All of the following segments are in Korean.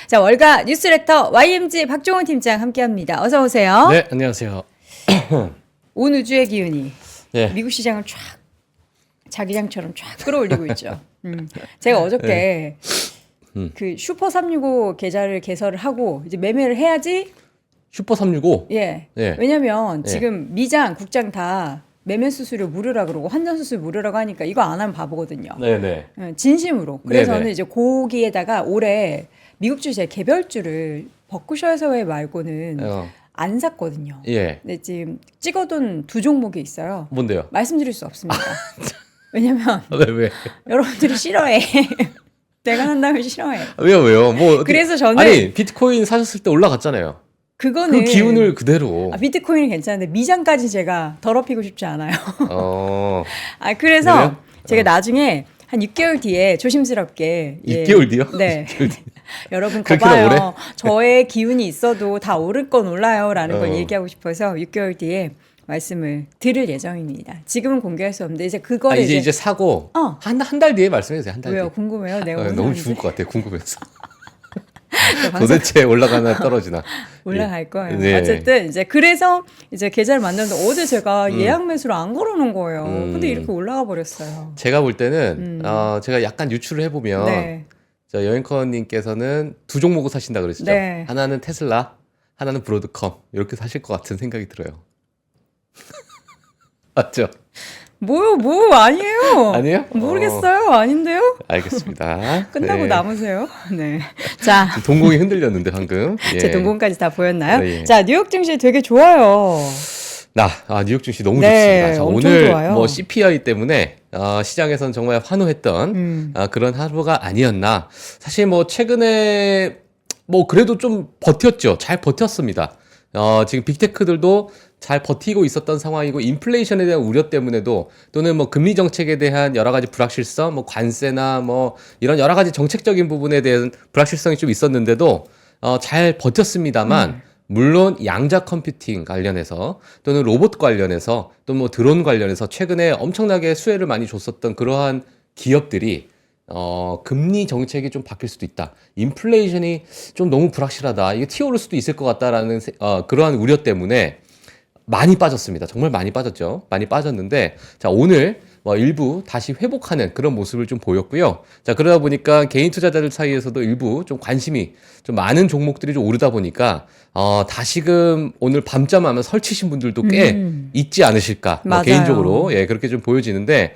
자, 월가 뉴스레터 YMG 박종훈 팀장 함께합니다. 어서 오세요. 네, 안녕하세요. 온 우주의 기운이 네. 미국 시장을 쫙 자기장처럼 쫙 끌어올리고 있죠. 제가 어저께 그 슈퍼 365 계좌를 개설을 하고 이제 매매를 해야지. 슈퍼 365. 예. 네. 왜냐면 네. 지금 미장, 국장 다 매매 수수료 무료라 그러고 환전 수수료 무료라고 하니까 이거 안 하면 바보거든요. 네네. 진심으로. 그래서 네네. 저는 이제 거기에다가 올해 미국 주제 개별주를 버크셔에서웨이 말고는 안 샀거든요. 예. 근데 지금 찍어둔 두 종목이 있어요. 뭔데요? 말씀드릴 수 없습니다. 왜냐면 왜? 여러분들이 싫어해. 내가 한다면 싫어해. 왜요? 뭐 어떻게- 그래서 저는 아니 비트코인 사셨을 때 올라갔잖아요. 그거는 그 기운을 그대로. 비트코인은 괜찮은데 미장까지 제가 더럽히고 싶지 않아요. 어. 그래서 그래요? 제가 나중에 한 6개월 뒤에 조심스럽게 6개월 뒤요? 네. 6개월 뒤. 여러분 그렇게나 오래? 거봐요. 저의 기운이 있어도 다 오를 건 올라요라는 걸 어. 얘기하고 싶어서 6개월 뒤에 말씀을 드릴 예정입니다. 지금은 공개할 수 없는데 이제 그거를 이제 사고 어. 한 달 뒤에 말씀해 주세요. 한 달 왜요? 뒤에. 궁금해요. 내가 무슨 너무 하는지. 죽을 것 같아요. 궁금해서. 방송 도대체 올라가나 떨어지나. 올라갈 거예요. 네. 어쨌든 이제 그래서 이제 계좌를 만들었는데 어제 제가 예약 매수를 안 걸어놓은 거예요. 근데 이렇게 올라가 버렸어요. 제가 볼 때는 제가 약간 유추를 해보면 네. 저 여행커님께서는 두 종목을 사신다 그러시죠? 네. 하나는 테슬라, 하나는 브로드컴 이렇게 사실 것 같은 생각이 들어요. 맞죠? 뭐 아니에요. 아니에요? 모르겠어요. 아닌데요? 알겠습니다. 끝나고 네. 남으세요. 네. 자, 동공이 흔들렸는데 방금. 예. 제 동공까지 다 보였나요? 예. 자, 뉴욕 증시 되게 좋아요. 뉴욕 증시 너무 네, 좋습니다. 자, 엄청 오늘 좋아요. 뭐 CPI 때문에 시장에서는 정말 환호했던 그런 하루가 아니었나. 사실 뭐 최근에 뭐 그래도 좀 버텼죠. 잘 버텼습니다. 지금 빅테크들도 잘 버티고 있었던 상황이고 인플레이션에 대한 우려 때문에도 또는 뭐 금리 정책에 대한 여러 가지 불확실성, 뭐 관세나 뭐 이런 여러 가지 정책적인 부분에 대한 불확실성이 좀 있었는데도 잘 버텼습니다만 물론 양자 컴퓨팅 관련해서 또는 로봇 관련해서 또 뭐 드론 관련해서 최근에 엄청나게 수혜를 많이 줬었던 그러한 기업들이 금리 정책이 좀 바뀔 수도 있다. 인플레이션이 좀 너무 불확실하다. 이게 튀어오를 수도 있을 것 같다라는 그러한 우려 때문에 많이 빠졌습니다. 정말 많이 빠졌죠. 많이 빠졌는데 자 오늘 일부 다시 회복하는 그런 모습을 좀 보였고요. 자 그러다 보니까 개인 투자자들 사이에서도 일부 좀 관심이 좀 많은 종목들이 좀 오르다 보니까 다시금 오늘 밤잠하면 설치신 분들도 꽤 있지 않으실까 맞아요. 개인적으로 예 그렇게 좀 보여지는데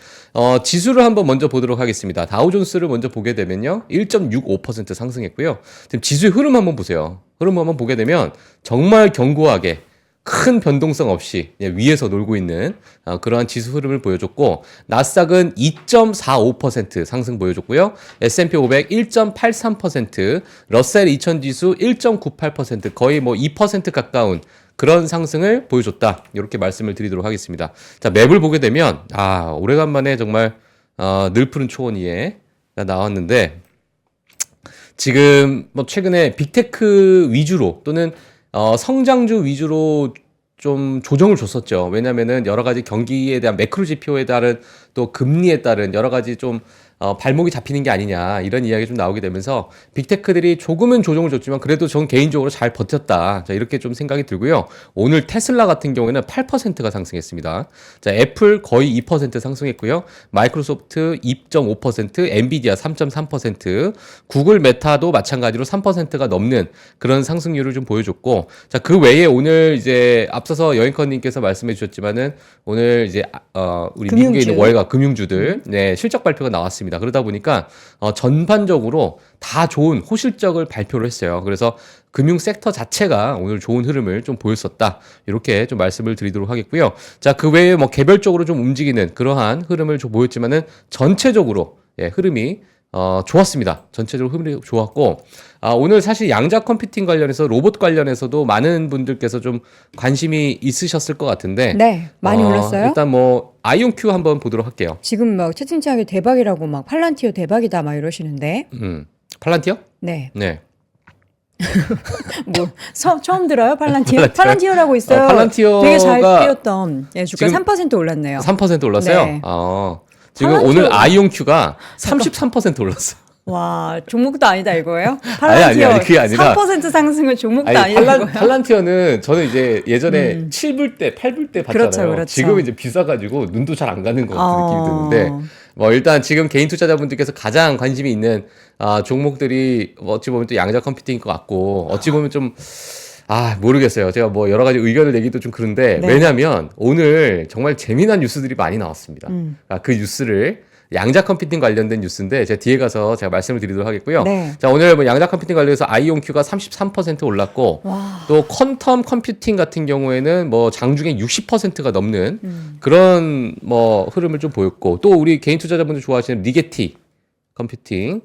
지수를 한번 먼저 보도록 하겠습니다. 다우존스를 먼저 보게 되면요 1.65% 상승했고요. 지금 지수의 흐름 한번 보세요. 흐름 한번 보게 되면 정말 견고하게 큰 변동성 없이 위에서 놀고 있는 그러한 지수 흐름을 보여줬고 나스닥은 2.45% 상승 보여줬고요. S&P 500 1.83%, 러셀 2000 지수 1.98% 거의 뭐 2% 가까운 그런 상승을 보여줬다. 이렇게 말씀을 드리도록 하겠습니다. 자, 맵을 보게 되면 오래간만에 정말 늘 푸른 초원 위에 나왔는데 지금 뭐 최근에 빅테크 위주로 또는 성장주 위주로 좀 조정을 줬었죠. 왜냐면은 여러 가지 경기에 대한 매크로 지표에 따른 또 금리에 따른 여러 가지 좀 발목이 잡히는 게 아니냐 이런 이야기가 좀 나오게 되면서 빅테크들이 조금은 조정을 줬지만 그래도 전 개인적으로 잘 버텼다. 자, 이렇게 좀 생각이 들고요. 오늘 테슬라 같은 경우에는 8%가 상승했습니다. 자, 애플 거의 2% 상승했고요. 마이크로소프트 2.5%, 엔비디아 3.3%, 구글 메타도 마찬가지로 3%가 넘는 그런 상승률을 좀 보여줬고 자, 그 외에 오늘 이제 앞서서 여행커님께서 말씀해 주셨지만은 오늘 이제 우리 금융주. 미국에 있는 월가 금융주들 네, 실적 발표가 나왔습니다. 그러다 보니까 전반적으로 다 좋은 호실적을 발표를 했어요. 그래서 금융 섹터 자체가 오늘 좋은 흐름을 좀 보였었다. 이렇게 좀 말씀을 드리도록 하겠고요. 자, 그 외에 뭐 개별적으로 좀 움직이는 그러한 흐름을 좀 보였지만은 전체적으로 흐름이 좋았습니다. 전체적으로 흐름이 좋았고 오늘 사실 양자 컴퓨팅 관련해서 로봇 관련해서도 많은 분들께서 좀 관심이 있으셨을 것 같은데 네, 많이 올랐어요. 일단 뭐 아이온큐 한번 보도록 할게요. 지금 막 채팅창에 대박이라고 막 팔란티오 대박이다 막 이러시는데. 팔란티어? 네. 네. 뭐 처음 들어요? 팔란티오? 팔란티오요? 팔란티오라고 있어요. 팔란티오가 되게 잘 뛰었던 주가 지금 3% 올랐네요. 3% 올랐어요? 네. 지금 팔란티오. 오늘 아이온큐가 33% 올랐어요. 와, 종목도 아니다 이거예요? 아니, 그게 아니라 3% 상승은 종목도 아니, 아니다 이거예요? 팔란티어는 저는 이제 예전에 7불 때, 8불 때 봤잖아요. 그렇죠, 그렇죠. 지금 이제 비싸가지고 눈도 잘 안 가는 것 같은 느낌이 드는데, 어. 뭐 일단 지금 개인 투자자분들께서 가장 관심이 있는 종목들이 뭐 어찌 보면 또 양자 컴퓨팅인 것 같고, 어찌 보면 좀 모르겠어요. 제가 뭐 여러 가지 의견을 내기도 좀 그런데, 네. 왜냐면 오늘 정말 재미난 뉴스들이 많이 나왔습니다. 그 뉴스를 양자 컴퓨팅 관련된 뉴스인데 제가 뒤에 가서 제가 말씀을 드리도록 하겠고요. 네. 자, 오늘 뭐 양자 컴퓨팅 관련해서 아이온큐가 33% 올랐고 와. 또 퀀텀 컴퓨팅 같은 경우에는 뭐 장중에 60%가 넘는 그런 뭐 흐름을 좀 보였고 또 우리 개인 투자자분들 좋아하시는 리게티 컴퓨팅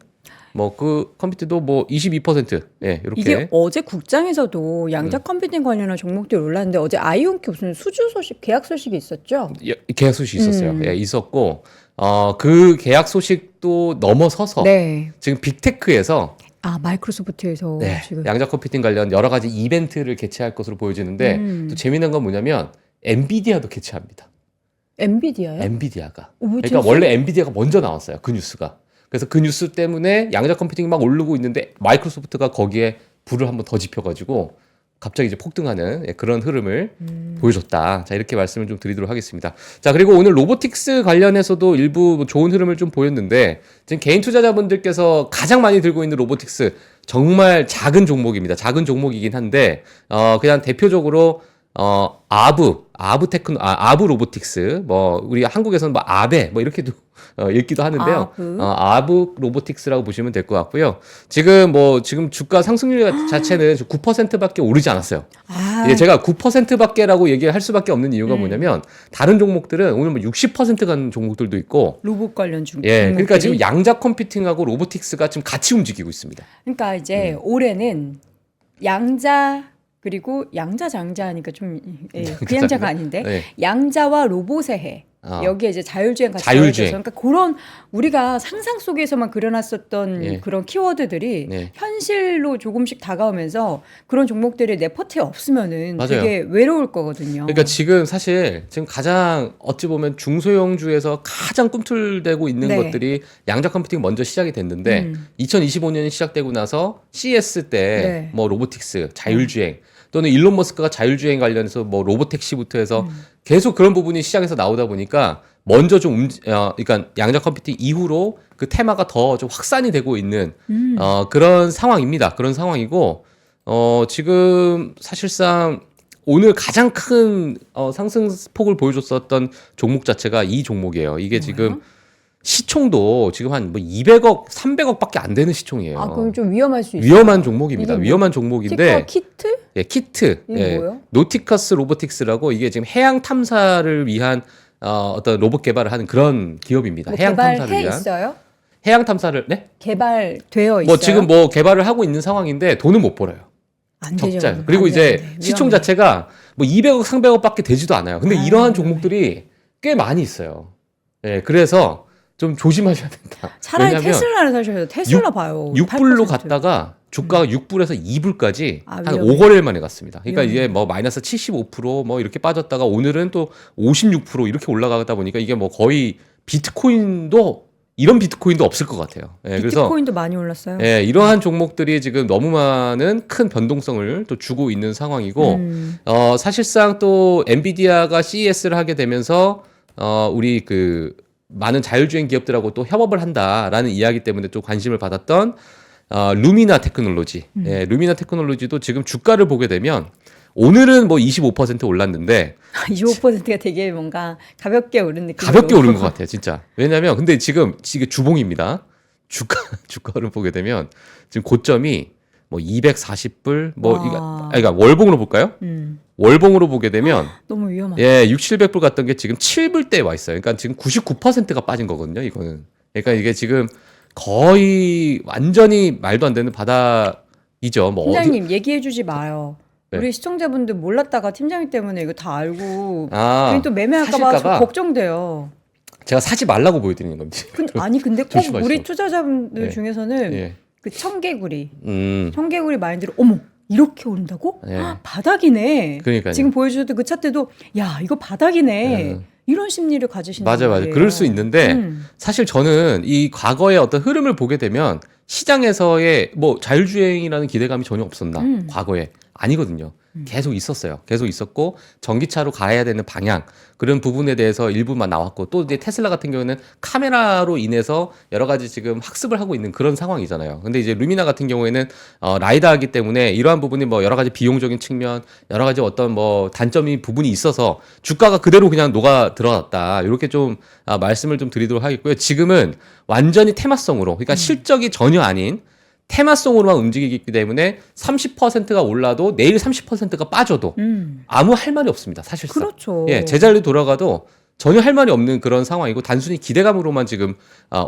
뭐 그 컴퓨터도 뭐 22% 예, 이렇게 이게 어제 국장에서도 양자 컴퓨팅 관련한 종목들이 올랐는데 어제 아이온큐 무슨 수주 소식, 계약 소식이 있었죠? 계약 소식이 있었어요. 예, 있었고 그 계약 소식도 넘어서서 네. 지금 빅테크에서 마이크로소프트에서 네, 지금 양자 컴퓨팅 관련 여러 가지 이벤트를 개최할 것으로 보여지는데 또 재미난 건 뭐냐면 엔비디아도 개최합니다. 엔비디아요? 엔비디아가. 왜 그러니까 재밌- 원래 엔비디아가 먼저 나왔어요. 그 뉴스가. 그래서 그 뉴스 때문에 양자 컴퓨팅이 막 오르고 있는데 마이크로소프트가 거기에 불을 한번 더 지펴가지고 갑자기 이제 폭등하는 그런 흐름을 보여줬다. 자, 이렇게 말씀을 좀 드리도록 하겠습니다. 자, 그리고 오늘 로보틱스 관련해서도 일부 뭐 좋은 흐름을 좀 보였는데 지금 개인 투자자분들께서 가장 많이 들고 있는 로보틱스 정말 작은 종목입니다. 작은 종목이긴 한데 그냥 대표적으로 아부 로보틱스 뭐 우리 한국에서는 뭐 아베 뭐 이렇게도 읽기도 하는데요. 아부 로보틱스라고 보시면 될 것 같고요. 지금 주가 상승률 자체는 9%밖에 오르지 않았어요. 예, 제가 9%밖에라고 얘기를 할 수밖에 없는 이유가 뭐냐면 다른 종목들은 오늘 뭐 60% 가는 종목들도 있고 로봇 관련 예, 그러니까 종목들이? 지금 양자 컴퓨팅하고 로보틱스가 지금 같이 움직이고 있습니다. 그러니까 이제 올해는 양자 그리고 양자 장자 하니까 좀 그 양자가 아닌데 네. 양자와 로봇의 해 여기에 이제 자율주행 같이 자율주행. 더해져서 그러니까 그런 우리가 상상 속에서만 그려놨었던 예. 그런 키워드들이 네. 현실로 조금씩 다가오면서 그런 종목들이 내 포트에 없으면은 맞아요. 되게 외로울 거거든요. 그러니까 지금 사실 지금 가장 어찌 보면 중소형주에서 가장 꿈틀대고 있는 네. 것들이 양자 컴퓨팅 먼저 시작이 됐는데 2025년이 시작되고 나서 CES 때 네. 뭐 로보틱스, 자율주행 또는 일론 머스크가 자율주행 관련해서 뭐 로보택시부터 해서 계속 그런 부분이 시장에서 나오다 보니까 먼저 좀 그러니까 양자 컴퓨팅 이후로 그 테마가 더 좀 확산이 되고 있는 그런 상황입니다. 그런 상황이고 지금 사실상 오늘 가장 큰 상승폭을 보여줬었던 종목 자체가 이 종목이에요. 이게 지금 시총도 지금 한 뭐 200억, 300억밖에 안 되는 시총이에요. 그럼 좀 위험할 수 있어요. 위험한 종목입니다. 이게 위험한 종목인데 티커 키트? 예, 키트. 이게 뭐예요? 노티커스 로보틱스라고 이게 지금 해양 탐사를 위한 어떤 로봇 개발을 하는 그런 기업입니다. 뭐 해양 탐사를 개발해 위한 있어요? 해양 탐사를 네? 개발되어 있어요? 뭐 지금 뭐 개발을 하고 있는 상황인데 돈은 못 벌어요. 안 되죠. 적자예요. 그리고 안 이제 돼. 시총 위험해. 자체가 뭐 200억, 300억밖에 되지도 않아요. 근데 이러한 위험해. 종목들이 꽤 많이 있어요. 예, 그래서 좀 조심하셔야 된다. 차라리 왜냐면 테슬라를 사셔야 돼요. 테슬라 봐요. 6불로 8%. 갔다가 주가가 6불에서 2불까지 한 위험해. 5거래일 만에 갔습니다. 그러니까 위험해. 이게 뭐 마이너스 75%뭐 이렇게 빠졌다가 오늘은 또 56% 이렇게 올라가다 보니까 이게 뭐 거의 이런 비트코인도 없을 것 같아요. 예, 그래서 비트코인도 많이 올랐어요. 예, 이러한 종목들이 지금 너무 많은 큰 변동성을 또 주고 있는 상황이고 사실상 또 엔비디아가 CES를 하게 되면서 우리 그 많은 자율주행 기업들하고 또 협업을 한다라는 이야기 때문에 또 관심을 받았던 루미나 테크놀로지. 예, 루미나 테크놀로지도 지금 주가를 보게 되면 오늘은 뭐 25% 올랐는데 25%가 되게 뭔가 가볍게 오른 느낌. 가볍게 오른 것 같아요, 진짜. 왜냐면 근데 지금 주봉입니다. 주가를 보게 되면 지금 고점이 뭐 240불 그러니까 월봉으로 볼까요? 월봉으로 보게 되면 너무 위험하다. 예, 6, 700불 갔던 게 지금 7불대에 와 있어요. 그러니까 지금 99%가 빠진 거거든요, 이거는. 그러니까 이게 지금 거의 완전히 말도 안 되는 바닥이죠. 뭐 팀장님 얘기해주지 마요. 네. 우리 시청자분들 몰랐다가 팀장님 때문에 이거 다 알고 아, 괜히 또 매매할까봐 사실까봐? 걱정돼요. 제가 사지 말라고 보여드리는 겁니다. 근데 꼭 조심하시죠. 우리 투자자분들 네. 중에서는 예. 그 청개구리 음. 마인드로 어머 이렇게 오른다고? 예. 바닥이네. 그러니까요. 지금 보여주셨던 그 차트도 야 이거 바닥이네. 이런 심리를 가지신단 맞아요. 말이에요. 그럴 수 있는데 사실 저는 이 과거의 어떤 흐름을 보게 되면 시장에서의 뭐 자율주행이라는 기대감이 전혀 없었나 과거에 아니거든요. 계속 있었어요. 계속 있었고 전기차로 가야 되는 방향 그런 부분에 대해서 일부만 나왔고 또 이제 테슬라 같은 경우에는 카메라로 인해서 여러 가지 지금 학습을 하고 있는 그런 상황이잖아요. 근데 이제 루미나 같은 경우에는 라이다하기 때문에 이러한 부분이 뭐 여러 가지 비용적인 측면 여러 가지 어떤 뭐 단점이 부분이 있어서 주가가 그대로 그냥 녹아 들어갔다. 이렇게 좀 말씀을 좀 드리도록 하겠고요. 지금은 완전히 테마성으로 그러니까 실적이 전혀 아닌 테마성으로만 움직이기 때문에 30%가 올라도 내일 30%가 빠져도 아무 할 말이 없습니다. 사실상. 그렇죠. 예, 제자리로 돌아가도 전혀 할 말이 없는 그런 상황이고 단순히 기대감으로만 지금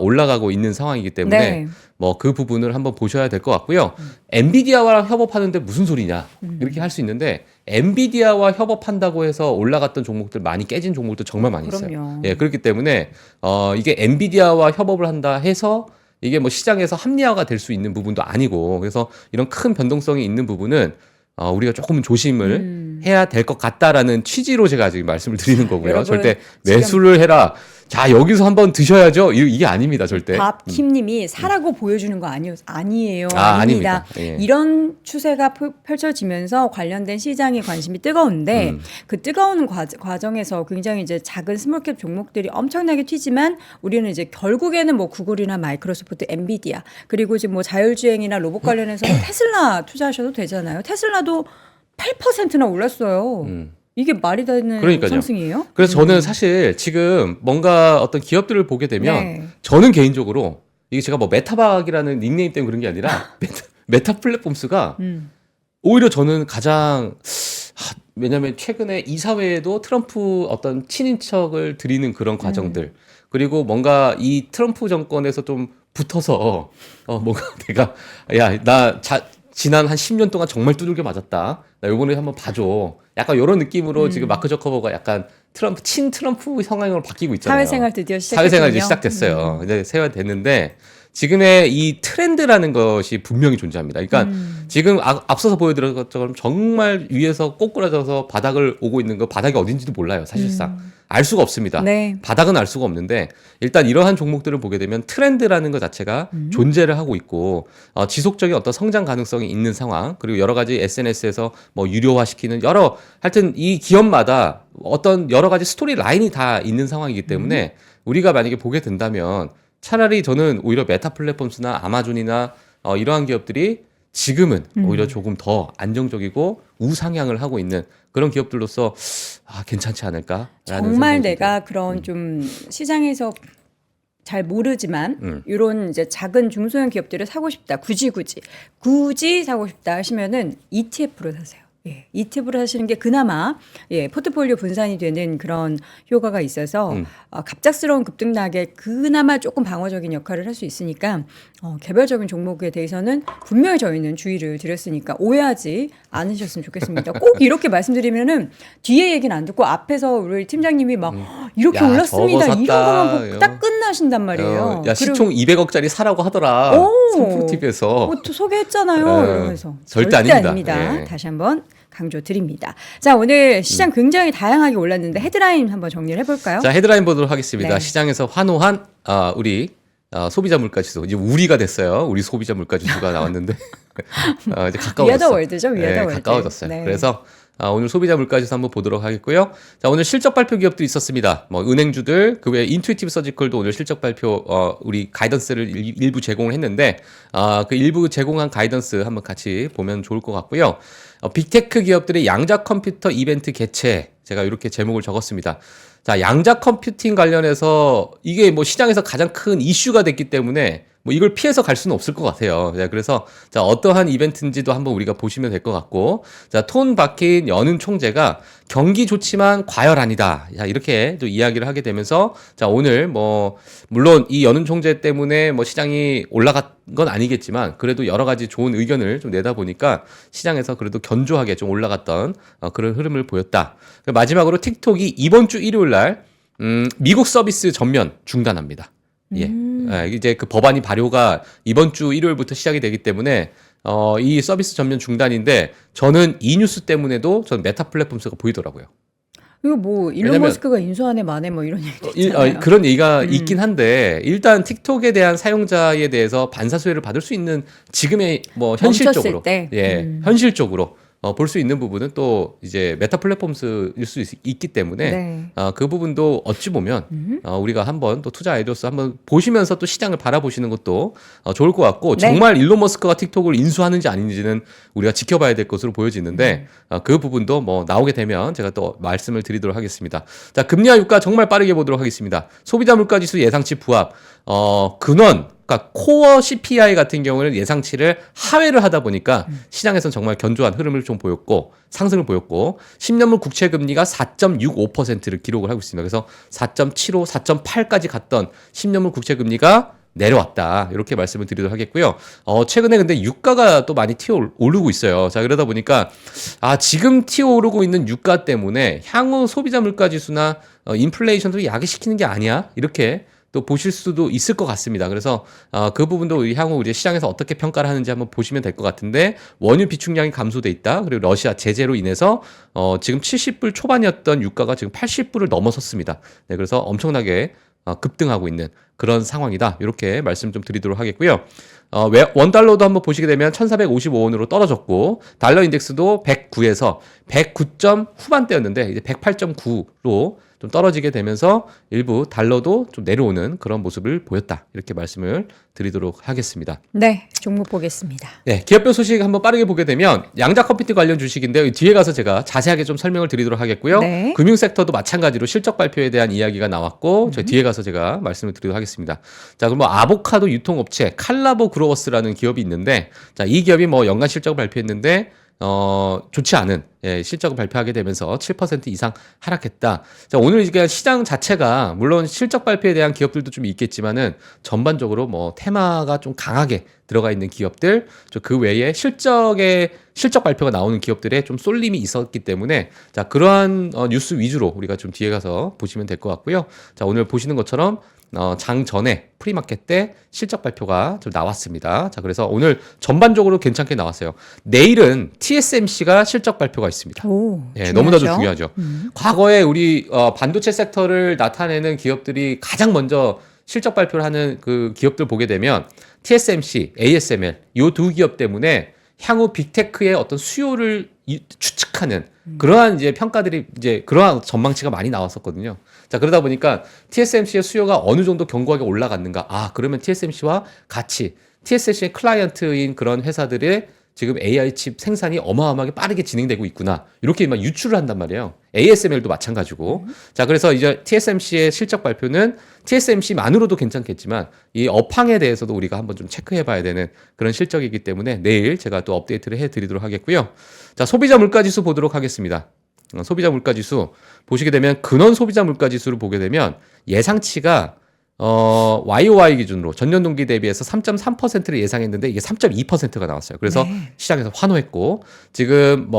올라가고 있는 상황이기 때문에 네. 뭐 그 부분을 한번 보셔야 될 것 같고요. 엔비디아와 협업하는데 무슨 소리냐 이렇게 할 수 있는데 엔비디아와 협업한다고 해서 올라갔던 종목들 많이 깨진 종목들 정말 많이 있어요. 그럼요. 예, 그렇기 때문에 이게 엔비디아와 협업을 한다 해서 이게 뭐 시장에서 합리화가 될 수 있는 부분도 아니고 그래서 이런 큰 변동성이 있는 부분은 우리가 조금 조심을 해야 될 것 같다라는 취지로 제가 지금 말씀을 드리는 거고요. 여러분, 절대 매수를 해라. 자 여기서 한번 드셔야죠. 이게 아닙니다, 절대. 밥킴님이 사라고 보여주는 거 아니에요. 아닙니다. 아닙니다. 예. 이런 추세가 펼쳐지면서 관련된 시장의 관심이 뜨거운데 그 뜨거운 과정에서 굉장히 이제 작은 스몰캡 종목들이 엄청나게 튀지만 우리는 이제 결국에는 뭐 구글이나 마이크로소프트, 엔비디아 그리고 이제 뭐 자율주행이나 로봇 관련해서 테슬라 투자하셔도 되잖아요. 테슬라도 8%나 올랐어요. 이게 말이 되는 그러니까요. 상승이에요? 그래서 저는 사실 지금 뭔가 어떤 기업들을 보게 되면 네. 저는 개인적으로 이게 제가 뭐 메타박이라는 닉네임 때문에 그런 게 아니라 메타 플랫폼스가 오히려 저는 가장 왜냐하면 최근에 이사회에도 트럼프 어떤 친인척을 드리는 그런 과정들 그리고 뭔가 이 트럼프 정권에서 좀 붙어서 뭔가 내가 지난 한 10년 동안 정말 두들겨 맞았다. 나 요번에 한번 봐줘. 약간 이런 느낌으로 지금 마크 저커버가 약간 트럼프 성향으로 바뀌고 있잖아요. 사회생활 드디어 시작했군요. 사회생활 이제 시작됐어요. 이제 세월됐는데 지금의 이 트렌드라는 것이 분명히 존재합니다. 그러니까 지금 앞서서 보여드린 것처럼 정말 위에서 꼬꾸라져서 바닥을 오고 있는 거 바닥이 어딘지도 몰라요. 사실상. 알 수가 없습니다. 네. 바닥은 알 수가 없는데 일단 이러한 종목들을 보게 되면 트렌드라는 것 자체가 존재를 하고 있고 지속적인 어떤 성장 가능성이 있는 상황 그리고 여러 가지 SNS에서 뭐 유료화시키는 하여튼 이 기업마다 어떤 여러 가지 스토리 라인이 다 있는 상황이기 때문에 우리가 만약에 보게 된다면 차라리 저는 오히려 메타 플랫폼스나 아마존이나 이러한 기업들이 지금은 오히려 조금 더 안정적이고 우상향을 하고 있는 그런 기업들로서 괜찮지 않을까? 정말 내가 그런 좀 시장에서 잘 모르지만 이런 이제 작은 중소형 기업들을 사고 싶다. 굳이 사고 싶다 하시면은 ETF로 사세요. 예, ETF를 하시는 게 그나마 포트폴리오 분산이 되는 그런 효과가 있어서 갑작스러운 급등락에 그나마 조금 방어적인 역할을 할 수 있으니까 개별적인 종목에 대해서는 분명히 저희는 주의를 드렸으니까 오해하지 않으셨으면 좋겠습니다. 꼭 이렇게 말씀드리면은 뒤에 얘기는 안 듣고 앞에서 우리 팀장님이 막 이렇게 야, 올랐습니다. 저거 이런 샀다. 것만 보고 딱 끝나신단 말이에요. 야 시총 200억짜리 사라고 하더라. 삼프로TV에서 또 소개했잖아요. 이러면서 절대 아닙니다. 예. 다시 한번 강조 드립니다. 자, 오늘 시장 굉장히 다양하게 올랐는데 헤드라인 한번 정리를 해볼까요? 자, 헤드라인 보도록 하겠습니다. 네. 시장에서 환호한 우리 소비자 물가지수 이제 우리가 됐어요. 우리 소비자 물가지수가 나왔는데 이제 가까워졌어요. 위아더 월드죠, 위아더 월드. 가까워졌어요. 네. 그래서 오늘 소비자 물가지수 한번 보도록 하겠고요. 자, 오늘 실적 발표 기업도 있었습니다. 뭐 은행주들 그 외에 인투이티브 서지컬도 오늘 실적 발표 우리 가이던스를 일부 제공을 했는데 그 일부 제공한 가이던스 한번 같이 보면 좋을 것 같고요. 빅테크 기업들의 양자 컴퓨터 이벤트 개최 제가 이렇게 제목을 적었습니다. 자, 양자 컴퓨팅 관련해서 이게 뭐 시장에서 가장 큰 이슈가 됐기 때문에 뭐 이걸 피해서 갈 수는 없을 것 같아요. 그래서 자, 어떠한 이벤트인지도 한번 우리가 보시면 될 것 같고, 자, 톤 박힌 연은 총재가 경기 좋지만 과열 아니다. 자, 이렇게 또 이야기를 하게 되면서 자, 오늘 뭐 물론 이 연은 총재 때문에 뭐 시장이 올라간 건 아니겠지만 그래도 여러 가지 좋은 의견을 좀 내다 보니까 시장에서 그래도 견조하게 좀 올라갔던 그런 흐름을 보였다. 마지막으로 틱톡이 이번 주 일요일 날 미국 서비스 전면 중단합니다. 예. 이제 그 법안이 발효가 이번 주 일요일부터 시작이 되기 때문에 이 서비스 전면 중단인데 저는 이 뉴스 때문에도 전 메타 플랫폼스가 보이더라고요. 이거 뭐 일론 왜냐면 머스크가 인수하네 마네 뭐 이런 얘기도 있잖아요. 그런 얘기가 있긴 한데 일단 틱톡에 대한 사용자에 대해서 반사수혜를 받을 수 있는 지금의 뭐 현실적으로 멈췄을 때. 현실적으로 볼 수 있는 부분은 또 이제 메타 플랫폼스일 수 있기 때문에 네. 그 부분도 어찌 보면 우리가 한번 또 투자 아이디어스 한번 보시면서 또 시장을 바라보시는 것도 좋을 것 같고 네. 정말 일론 머스크가 틱톡을 인수하는지 아닌지는 우리가 지켜봐야 될 것으로 보여지는데 그 부분도 뭐 나오게 되면 제가 또 말씀을 드리도록 하겠습니다. 자, 금리와 유가 정말 빠르게 보도록 하겠습니다. 소비자 물가지수 예상치 부합 근원 그러니까 코어 CPI 같은 경우는 예상치를 하회를 하다 보니까 시장에서는 정말 견조한 흐름을 좀 보였고 상승을 보였고 10년물 국채 금리가 4.65%를 기록을 하고 있습니다. 그래서 4.75, 4.8까지 갔던 10년물 국채 금리가 내려왔다. 이렇게 말씀을 드리도록 하겠고요. 최근에 근데 유가가 또 많이 튀어 오르고 있어요. 자, 그러다 보니까 지금 튀어 오르고 있는 유가 때문에 향후 소비자 물가 지수나 인플레이션도 야기시키는 게 아니야. 이렇게 또 보실 수도 있을 것 같습니다. 그래서 그 부분도 향후 우리 시장에서 어떻게 평가를 하는지 한번 보시면 될 것 같은데 원유 비축량이 감소돼 있다. 그리고 러시아 제재로 인해서 지금 70불 초반이었던 유가가 지금 80불을 넘어섰습니다. 네, 그래서 엄청나게 급등하고 있는 그런 상황이다. 이렇게 말씀 좀 드리도록 하겠고요. 원달러도 한번 보시게 되면 1455원으로 떨어졌고 달러 인덱스도 109에서 109점 후반대였는데 이제 108.9로 좀 떨어지게 되면서 일부 달러도 좀 내려오는 그런 모습을 보였다. 이렇게 말씀을 드리도록 하겠습니다. 네, 종목 보겠습니다. 네, 기업별 소식 한번 빠르게 보게 되면 양자 컴퓨팅 관련 주식인데요. 뒤에 가서 제가 자세하게 좀 설명을 드리도록 하겠고요. 네. 금융 섹터도 마찬가지로 실적 발표에 대한 이야기가 나왔고 저 뒤에 가서 제가 말씀을 드리도록 하겠습니다. 자, 그럼 뭐 아보카도 유통업체 칼라보 그로워스라는 기업이 있는데 자, 이 기업이 뭐 연간 실적을 발표했는데 좋지 않은 실적을 발표하게 되면서 7% 이상 하락했다. 자, 오늘 이게 시장 자체가 물론 실적 발표에 대한 기업들도 좀 있겠지만은 전반적으로 뭐 테마가 좀 강하게 들어가 있는 기업들, 그 외에 실적 발표가 나오는 기업들에 좀 쏠림이 있었기 때문에 자, 그러한 뉴스 위주로 우리가 좀 뒤에 가서 보시면 될 것 같고요. 자, 오늘 보시는 것처럼 장 전에 프리마켓 때 실적 발표가 좀 나왔습니다. 자, 그래서 오늘 전반적으로 괜찮게 나왔어요. 내일은 TSMC가 실적 발표가 있습니다. 오, 예, 너무나도 중요하죠. 중요하죠. 과거에 우리 반도체 섹터를 나타내는 기업들이 가장 먼저 실적 발표를 하는 그 기업들 보게 되면 TSMC, ASML 이 두 기업 때문에 향후 빅테크의 어떤 수요를 추측하는 그러한 이제 평가들이 이제 그러한 전망치가 많이 나왔었거든요. 자, 그러다 보니까 TSMC의 수요가 어느 정도 견고하게 올라갔는가? 그러면 TSMC와 같이 TSMC의 클라이언트인 그런 회사들의 지금 AI 칩 생산이 어마어마하게 빠르게 진행되고 있구나. 이렇게 막 유출을 한단 말이에요. ASML도 마찬가지고. 자, 그래서 이제 TSMC의 실적 발표는 TSMC만으로도 괜찮겠지만 이 업황에 대해서도 우리가 한번 좀 체크해 봐야 되는 그런 실적이기 때문에 내일 제가 또 업데이트를 해 드리도록 하겠고요. 자, 소비자 물가 지수 보도록 하겠습니다. 소비자 물가 지수 보시게 되면 근원 소비자 물가 지수를 보게 되면 예상치가 YOY 기준으로 전년 동기 대비해서 3.3%를 예상했는데 이게 3.2%가 나왔어요. 그래서 네. 시장에서 환호했고 지금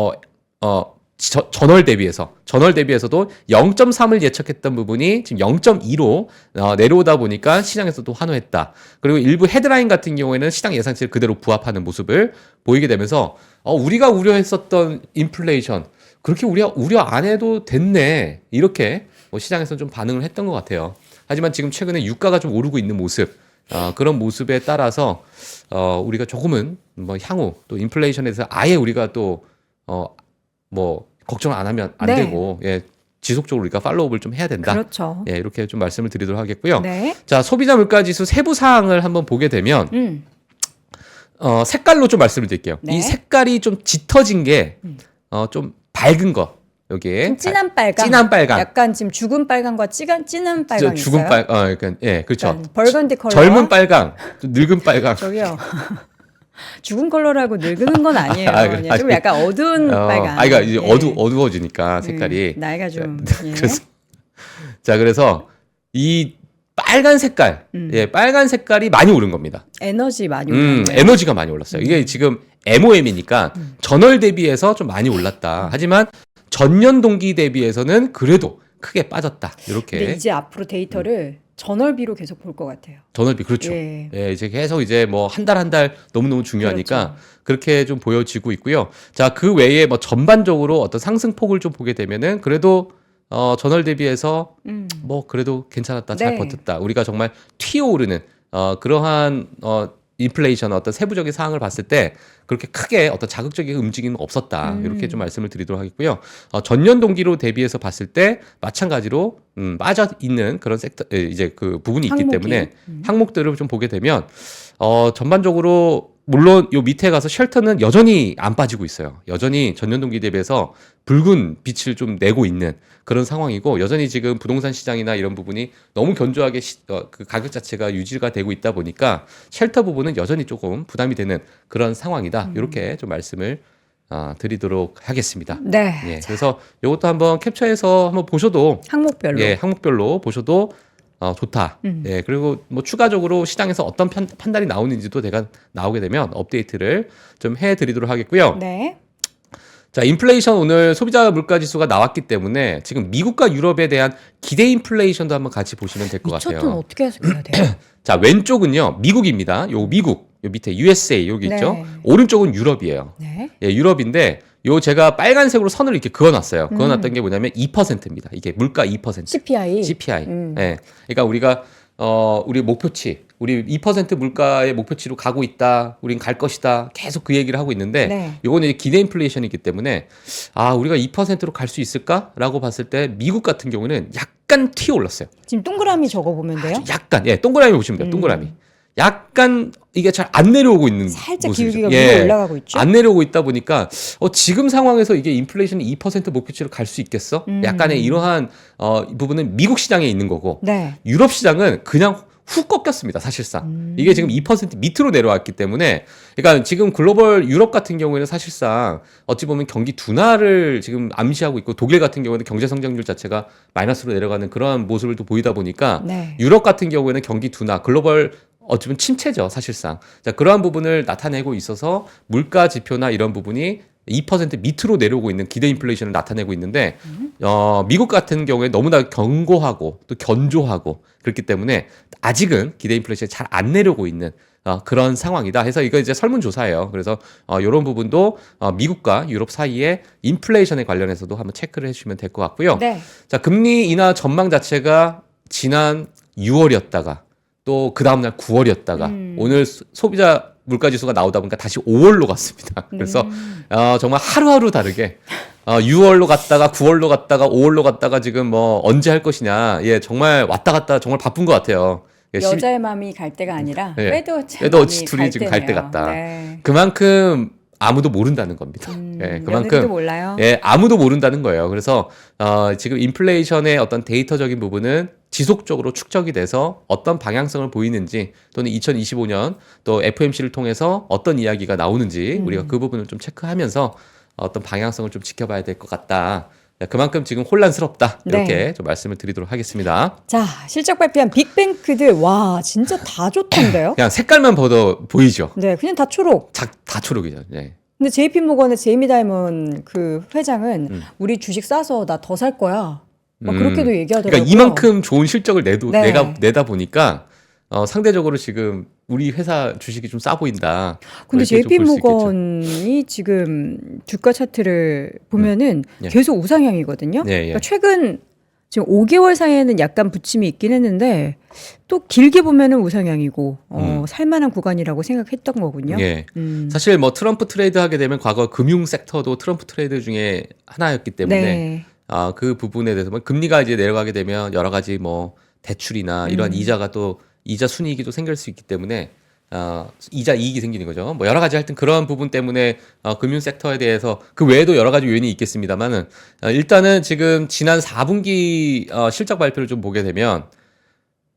전월 대비해서도 0.3을 예측했던 부분이 지금 0.2로 내려오다 보니까 시장에서도 환호했다. 그리고 일부 헤드라인 같은 경우에는 시장 예상치를 그대로 부합하는 모습을 보이게 되면서 우리가 우려했었던 인플레이션 그렇게 우려 안 해도 됐네. 이렇게 시장에서는 좀 반응을 했던 것 같아요. 하지만 지금 최근에 유가가 좀 오르고 있는 모습, 그런 모습에 따라서 우리가 조금은 향후 또 인플레이션에 대해서 아예 우리가 또 걱정을 안 하면 안 네. 되고 지속적으로 우리가 팔로우업을 좀 해야 된다. 그렇죠. 이렇게 좀 말씀을 드리도록 하겠고요. 네. 자, 소비자 물가 지수 세부 사항을 한번 보게 되면 색깔로 좀 말씀을 드릴게요. 네. 이 색깔이 좀 짙어진 게 좀 밝은 거. 여기에 좀 진한 빨강. 진한 빨강. 약간 지금 죽은 빨강과 진한 빨강이 죽은 있어요. 그러니까 그렇죠. 약간 벌건디 컬러. 젊은 빨강, 좀 늙은 빨강. 저기요. 죽은 컬러라고 늙은 건 아니에요. 그냥 좀 약간 어두운 빨강. 그러니까 이제 예. 어두워지니까 색깔이. 나이가 좀. 예. 그래서 이 빨간 색깔, 빨간 색깔이 많이 오른 겁니다. 에너지 많이 올랐네요. 에너지가 많이 올랐어요. 이게 지금 MOM이니까 전월 대비해서 좀 많이 올랐다. 하지만 전년 동기 대비해서는 그래도 크게 빠졌다. 이렇게. 근데 이제 앞으로 데이터를 전월비로 계속 볼 것 같아요. 전월비 그렇죠. 예. 이제 계속 이제 한 달 너무너무 중요하니까 그렇게 좀 보여지고 있고요. 자, 그 외에 전반적으로 어떤 상승폭을 좀 보게 되면은 그래도 전월 대비해서 뭐 그래도 괜찮았다, 잘 네. 버텼다. 우리가 정말 튀어오르는 그러한 인플레이션 어떤 세부적인 사항을 봤을 때 그렇게 크게 어떤 자극적인 움직임은 없었다. 이렇게 좀 말씀을 드리도록 하겠고요. 전년 동기로 대비해서 봤을 때 마찬가지로 빠져 있는 그런 섹터 이제 그 부분이 있기 항목이? 때문에 항목들을 좀 보게 되면 전반적으로 물론 요 밑에 가서 쉘터는 여전히 안 빠지고 있어요. 여전히 전년 동기 대비해서 붉은 빛을 좀 내고 있는 그런 상황이고 여전히 지금 부동산 시장이나 이런 부분이 너무 견조하게 그 가격 자체가 유지가 되고 있다 보니까 쉘터 부분은 여전히 조금 부담이 되는 그런 상황이다. 이렇게 좀 말씀을 드리도록 하겠습니다. 네. 예, 그래서 이것도 한번 캡처해서 한번 보셔도 항목별로. 예, 항목별로 보셔도 좋다. 예, 그리고 뭐 추가적으로 시장에서 어떤 판단이 나오는지도 제가 나오게 되면 업데이트를 좀 해드리도록 하겠고요. 네. 자, 인플레이션 오늘 소비자 물가 지수가 나왔기 때문에 지금 미국과 유럽에 대한 기대 인플레이션도 한번 같이 보시면 될 것 미쳤던 같아요. 어떻게 해석해야 돼요? 자, 왼쪽은요 미국입니다. 요 미국, 요 밑에 USA 여기 네. 있죠. 오른쪽은 유럽이에요. 네. 예, 유럽인데 요 제가 빨간색으로 선을 이렇게 그어놨어요. 그어놨던 게 뭐냐면 2%입니다. 이게 물가 2%. CPI. CPI. 예. 그러니까 우리가 우리 목표치, 우리 2% 물가의 목표치로 가고 있다. 우린 갈 것이다. 계속 그 얘기를 하고 있는데 네. 요거는 이제 기대 인플레이션이기 때문에 우리가 2%로 갈 수 있을까라고 봤을 때 미국 같은 경우는 약간 튀어 올랐어요. 지금 동그라미 적어 보면 돼요? 약간 동그라미 보시면 돼요. 동그라미. 약간 이게 잘 안 내려오고 있는 살짝 모습이죠. 기울기가 위로 올라가고 있죠. 안 내려오고 있다 보니까 지금 상황에서 이게 인플레이션이 2% 목표치로 갈 수 있겠어? 약간의 이러한 이 부분은 미국 시장에 있는 거고 네. 유럽 시장은 그냥 훅 꺾였습니다. 사실상 이게 지금 2% 밑으로 내려왔기 때문에 그러니까 지금 글로벌 유럽 같은 경우에는 사실상 어찌 보면 경기 둔화를 지금 암시하고 있고 독일 같은 경우에는 경제 성장률 자체가 마이너스로 내려가는 그러한 모습을 또 보이다 보니까 네. 유럽 같은 경우에는 경기 둔화 글로벌 어쩌면 침체죠, 사실상. 자, 그러한 부분을 나타내고 있어서 물가 지표나 이런 부분이 2% 밑으로 내려오고 있는 기대 인플레이션을 나타내고 있는데 미국 같은 경우에 너무나 견고하고 또 견조하고 그렇기 때문에 아직은 기대 인플레이션이 잘 안 내려오고 있는 그런 상황이다 해서 이거 이제 설문조사예요. 그래서 이런 부분도 미국과 유럽 사이의 인플레이션에 관련해서도 한번 체크를 해주시면 될 것 같고요. 네. 자, 금리 인하 전망 자체가 지난 6월이었다가 또 그 다음날 9월이었다가 오늘 소비자 물가지수가 나오다 보니까 다시 5월로 갔습니다. 그래서 정말 하루하루 다르게 6월로 갔다가 9월로 갔다가 5월로 갔다가 지금 뭐 언제 할 것이냐. 예, 정말 왔다 갔다 정말 바쁜 것 같아요. 예, 여자의 마음이 갈 때가 아니라 예. 빼도 빼도 둘이 지금 갈 때 같다. 네. 그만큼 아무도 모른다는 겁니다. 예, 며느리도 그만큼 몰라요. 예, 아무도 모른다는 거예요. 그래서 지금 인플레이션의 어떤 데이터적인 부분은 지속적으로 축적이 돼서 어떤 방향성을 보이는지 또는 2025년 또 FOMC를 통해서 어떤 이야기가 나오는지 우리가 그 부분을 좀 체크하면서 어떤 방향성을 좀 지켜봐야 될 것 같다. 그만큼 지금 혼란스럽다. 이렇게 네. 좀 말씀을 드리도록 하겠습니다. 자, 실적 발표한 빅뱅크들 와 진짜 다 좋던데요? 그냥 색깔만 봐도 보이죠. 네, 그냥 다 초록. 다 초록이죠. 네. 근데 JP 모건의 제이미 다이먼 그 회장은 우리 주식 싸서 나 더 살 거야. 막 그렇게도 얘기하더라고요. 그러니까 이만큼 좋은 실적을 네. 내다 보니까 상대적으로 지금 우리 회사 주식이 좀 싸 보인다. 근데 이렇게 좀 JP 볼수 있겠죠. 모건이 지금 주가 차트를 보면은 예. 계속 우상향이거든요. 예, 예. 그러니까 최근 지금 5개월 사이에는 약간 부침이 있긴 했는데 또 길게 보면은 우상향이고 살만한 구간이라고 생각했던 거군요. 예. 사실 뭐 트럼프 트레이드 하게 되면 과거 금융 섹터도 트럼프 트레이드 중에 하나였기 때문에 네. 그 부분에 대해서 뭐 금리가 이제 내려가게 되면 여러 가지 뭐 대출이나 이러한 이자가 또 이자 순이익이 또 생길 수 있기 때문에 이자 이익이 생기는 거죠. 뭐 여러 가지 하여튼 그런 부분 때문에 금융 섹터에 대해서 그 외에도 여러 가지 요인이 있겠습니다만은 일단은 지금 지난 4분기 실적 발표를 좀 보게 되면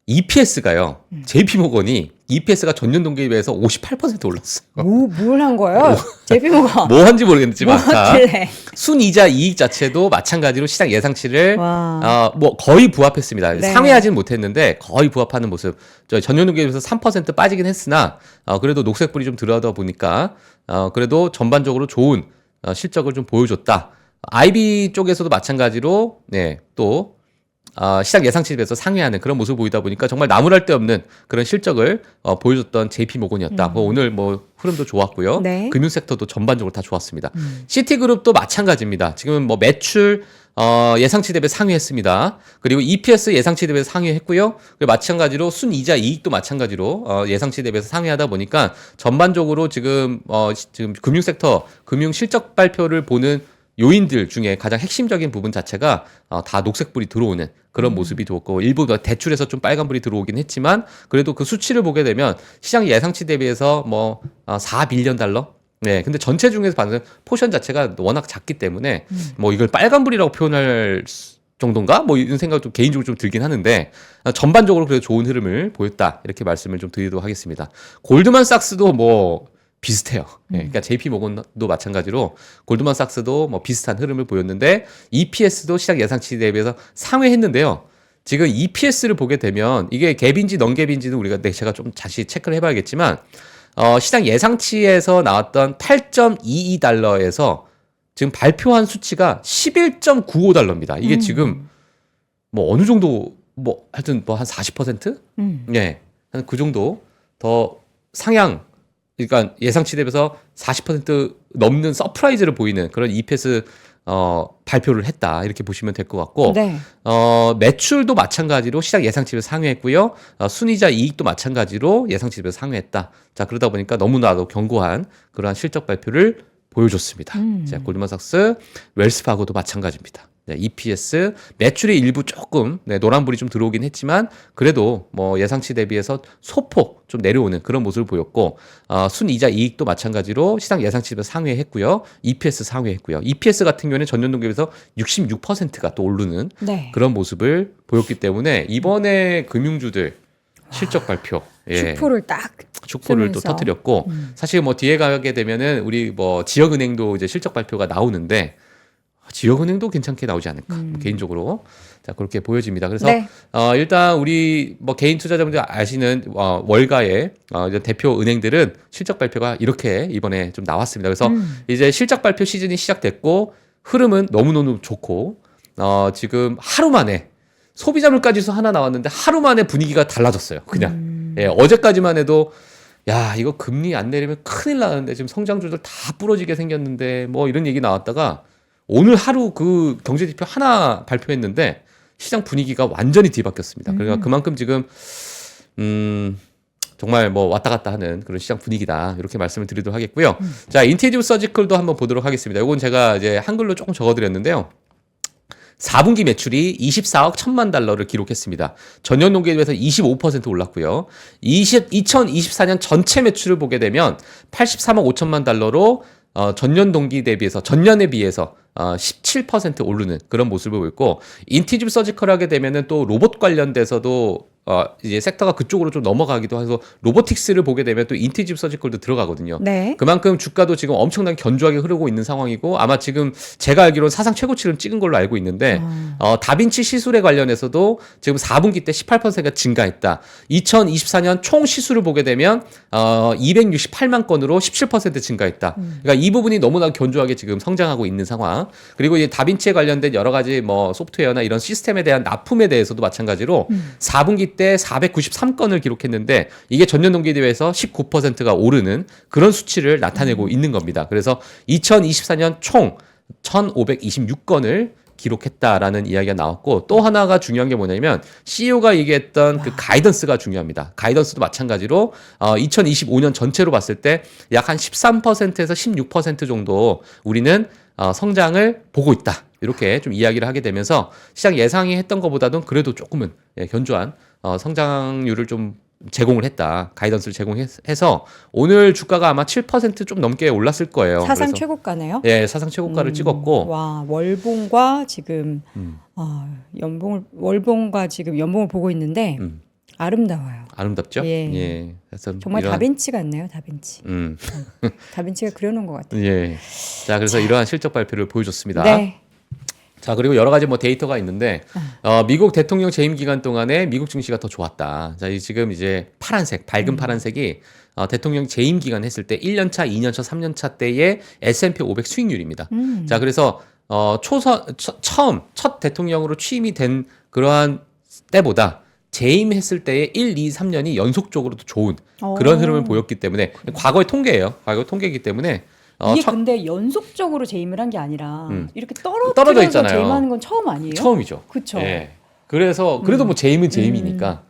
EPS가요. JP 모건이 EPS가 전년 동기에 비해서 58% 올랐어요. 뭘 한 거예요? JP 모건. 뭐 한지 모르겠지만 뭐 하길래. 순이자 이익 자체도 마찬가지로 시장 예상치를 와. 뭐 거의 부합했습니다. 네. 상회하진 못했는데 거의 부합하는 모습. 전년 동기에 비해서 3% 빠지긴 했으나 그래도 녹색불이 좀 들어가다 보니까 그래도 전반적으로 좋은 실적을 좀 보여줬다. IB 쪽에서도 마찬가지로 또 시장 예상치에 비해서 상회하는 그런 모습을 보이다 보니까 정말 나무랄 데 없는 그런 실적을 보여줬던 JP 모건이었다. 오늘 뭐 흐름도 좋았고요. 네. 금융 섹터도 전반적으로 다 좋았습니다. 시티그룹도 마찬가지입니다. 지금 뭐 매출 예상치 대비 상회했습니다. 그리고 EPS 예상치 대비해서 상회했고요. 그리고 마찬가지로 순이자 이익도 마찬가지로 예상치 대비해서 상회하다 보니까 전반적으로 지금 금융섹터 금융 실적 발표를 보는 요인들 중에 가장 핵심적인 부분 자체가 다 녹색불이 들어오는 그런 모습이 두었고 일부 대출에서 좀 빨간불이 들어오긴 했지만 그래도 그 수치를 보게 되면 시장 예상치 대비해서 뭐 4빌리언 달러 네, 근데 전체 중에서 받는 포션 자체가 워낙 작기 때문에 뭐 이걸 빨간불이라고 표현할 정도인가? 뭐 이런 생각도 개인적으로 좀 들긴 하는데 전반적으로 그래도 좋은 흐름을 보였다 이렇게 말씀을 좀 드리도록 하겠습니다. 골드만삭스도 뭐 비슷해요. 네, 그러니까 JP 모건도 마찬가지로 골드만삭스도 뭐 비슷한 흐름을 보였는데 EPS도 시장 예상치 대비해서 상회했는데요. 지금 EPS를 보게 되면 이게 갭인지 넌갭인지는 우리가 제가 좀 다시 체크를 해봐야겠지만 시장 예상치에서 나왔던 8.22달러에서 지금 발표한 수치가 11.95달러입니다. 이게 지금 뭐 어느 정도 뭐 하여튼 뭐 한 40%? 네. 한 그 정도 더 상향 그러니까 예상치 대비해서 40% 넘는 서프라이즈를 보이는 그런 EPS 발표를 했다 이렇게 보시면 될 것 같고 네. 매출도 마찬가지로 시장 예상치를 상회했고요. 순이자 이익도 마찬가지로 예상치를 상회했다. 자 그러다 보니까 너무나도 견고한 그러한 실적 발표를 보여줬습니다. 자, 골드만삭스, 웰스파고도 마찬가지입니다. 네, EPS 매출이 일부 조금 노란불이 좀 들어오긴 했지만 그래도 뭐 예상치 대비해서 소폭 좀 내려오는 그런 모습을 보였고 순이자 이익도 마찬가지로 시장 예상치를 상회했고요. EPS 상회했고요. EPS 같은 경우에는 전년 동기에서 66%가 또 오르는 네. 그런 모습을 보였기 때문에 이번에 금융주들 실적 발표 축포를 딱 축포를 또 쓰면서. 터뜨렸고 사실 뭐 뒤에 가게 되면은 우리 뭐 지역은행도 이제 실적 발표가 나오는데 지역은행도 괜찮게 나오지 않을까 개인적으로 자 그렇게 보여집니다. 그래서 네. 일단 우리 뭐 개인 투자자분들 아시는 월가의 이제 대표 은행들은 실적 발표가 이렇게 이번에 좀 나왔습니다. 그래서 이제 실적 발표 시즌이 시작됐고 흐름은 너무너무 좋고 지금 하루 만에 소비자 물가지수 하나 나왔는데 하루 만에 분위기가 달라졌어요. 그냥 예, 어제까지만 해도 야 이거 금리 안 내리면 큰일 나는데 지금 성장주들 다 부러지게 생겼는데 뭐 이런 얘기 나왔다가 오늘 하루 그 경제지표 하나 발표했는데 시장 분위기가 완전히 뒤바뀌었습니다. 그러니까 그만큼 지금 정말 뭐 왔다 갔다 하는 그런 시장 분위기다 이렇게 말씀을 드리도록 하겠고요. 자 인티지브 서지컬도 한번 보도록 하겠습니다. 이건 제가 이제 한글로 조금 적어드렸는데요. 4분기 매출이 24억 1천만 달러를 기록했습니다. 전년 동기에 비해서 25% 올랐고요. 2024년 전체 매출을 보게 되면 83억 5천만 달러로 전년 동기 대비해서 전년에 비해서 17% 오르는 그런 모습을 보였고 인티지브 서지컬 하게 되면은 또 로봇 관련돼서도 이제 섹터가 그쪽으로 좀 넘어가기도 해서 로보틱스를 보게 되면 또 인티지브 서지컬도 들어가거든요. 네. 그만큼 주가도 지금 엄청나게 견조하게 흐르고 있는 상황이고 아마 지금 제가 알기로는 사상 최고치를 찍은 걸로 알고 있는데 다빈치 시술에 관련해서도 지금 4분기 때 18%가 증가했다. 2024년 총 시술을 보게 되면 268만 건으로 17% 증가했다. 그러니까 이 부분이 너무나 견조하게 지금 성장하고 있는 상황. 그리고 이제 다빈치에 관련된 여러 가지 뭐 소프트웨어나 이런 시스템에 대한 납품에 대해서도 마찬가지로 4분기 때 493건을 기록했는데 이게 전년 동기에 비해서 19%가 오르는 그런 수치를 나타내고 있는 겁니다. 그래서 2024년 총 1,526건을 기록했다라는 이야기가 나왔고 또 하나가 중요한 게 뭐냐면 CEO가 얘기했던 그 가이던스가 중요합니다. 가이던스도 마찬가지로 2025년 전체로 봤을 때 약 한 13%에서 16% 정도 우리는 성장을 보고 있다. 이렇게 좀 이야기를 하게 되면서 시장 예상이 했던 것보다는 그래도 조금은 견조한 성장률을 좀 제공을 했다. 가이던스를 제공해서 오늘 주가가 아마 7% 좀 넘게 올랐을 거예요. 사상 그래서, 최고가네요. 예, 사상 최고가를 찍었고 와 월봉과 지금 월봉과 지금 연봉을 보고 있는데 아름다워요. 아름답죠? 예. 그래서 정말 다빈치 같네요, 다빈치. 다빈치가 그려놓은 것 같아요. 예. 자, 그래서 이러한 실적 발표를 보여줬습니다. 네. 자, 그리고 여러 가지 뭐 데이터가 있는데, 미국 대통령 재임 기간 동안에 미국 증시가 더 좋았다. 자, 지금 이제 파란색, 밝은 파란색이 대통령 재임 기간 했을 때 1년차, 2년차, 3년차 때의 S&P 500 수익률입니다. 자, 그래서 처음 첫 대통령으로 취임이 된 그러한 때보다 재임했을 때의 1, 2, 3년이 연속적으로 더 좋은 그런 흐름을 보였기 때문에 과거의 통계예요. 과거의 통계이기 때문에 이게 근데 연속적으로 재임을 한 게 아니라 이렇게 떨어져 떨어져 있잖아요. 재임하는 건 처음 아니에요? 처음이죠. 그렇죠. 예. 그래서 그래도 뭐 재임은 재임이니까